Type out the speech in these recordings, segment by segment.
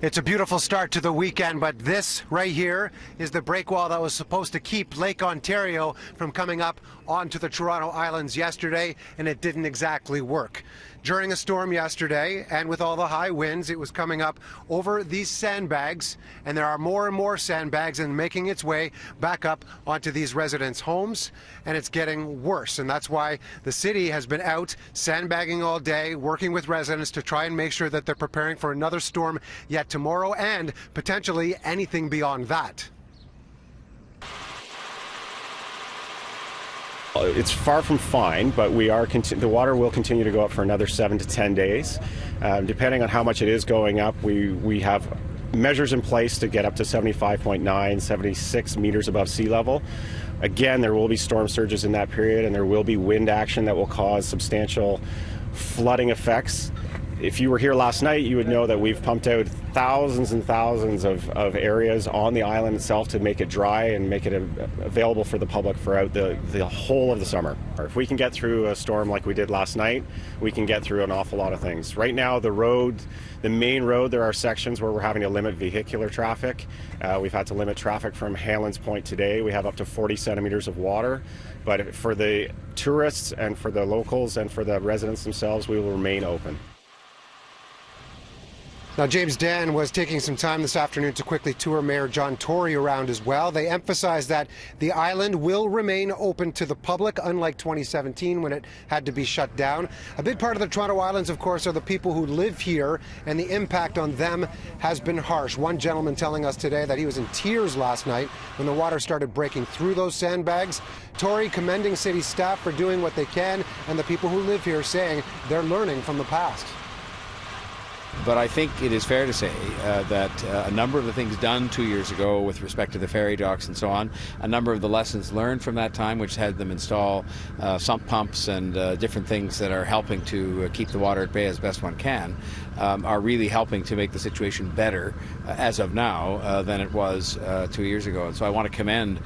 It's a beautiful start to the weekend, but this right here is the breakwall that was supposed to keep Lake Ontario from coming up onto the Toronto Islands yesterday, and it didn't exactly work. During a storm yesterday, and with all the high winds, it was coming up over these sandbags, and there are more and more sandbags and making its way back up onto these residents' homes, and it's getting worse. And that's why the city has been out sandbagging all day, working with residents to try and make sure that they're preparing for another storm yet tomorrow and potentially anything beyond that. It's far from fine, but the water will continue to go up for another 7 to 10 days. Depending on how much it is going up, we have measures in place to get up to 75.9, 76 meters above sea level. Again, there will be storm surges in that period, and there will be wind action that will cause substantial flooding effects. If you were here last night, you would know that we've pumped out thousands and thousands of areas on the island itself to make it dry and make it available for the public throughout the whole of the summer. If we can get through a storm like we did last night, we can get through an awful lot of things. Right now, the main road, there are sections where we're having to limit vehicular traffic. We've had to limit traffic from Hanlon's Point today. We have up to 40 centimeters of water. But for the tourists and for the locals and for the residents themselves, we will remain open. Now, James Dan was taking some time this afternoon to quickly tour Mayor John Tory around as well. They emphasized that the island will remain open to the public, unlike 2017 when it had to be shut down. A big part of the Toronto Islands, of course, are the people who live here, and the impact on them has been harsh. One gentleman telling us today that he was in tears last night when the water started breaking through those sandbags. Tory commending city staff for doing what they can, and the people who live here saying they're learning from the past. But I think it is fair to say that a number of the things done 2 years ago with respect to the ferry docks and so on, a number of the lessons learned from that time, which had them install sump pumps and different things that are helping to keep the water at bay as best one can, are really helping to make the situation better as of now than it was 2 years ago. And so I want to commend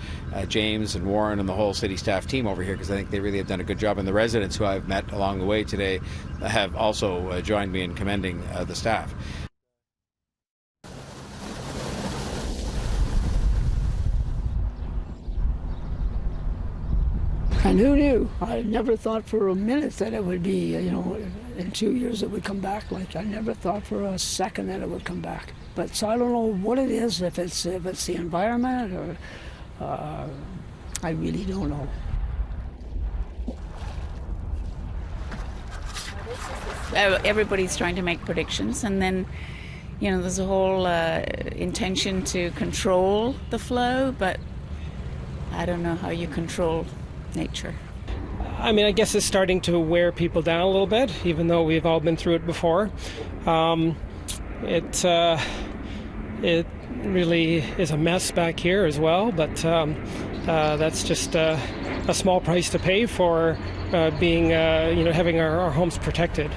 James and Warren and the whole city staff team over here, because I think they really have done a good job. And the residents who I've met along the way today have also joined me in commending the staff. And who knew? I never thought for a minute that it would be, in 2 years it would come back. Like, I never thought for a second that it would come back. But so I don't know what it is, if it's the environment or I really don't know. Everybody's trying to make predictions, and then there's a whole intention to control the flow, but I don't know how you control nature. I mean, I guess it's starting to wear people down a little bit, even though we've all been through it before. It really is a mess back here as well, but that's just a small price to pay for being, having our homes protected.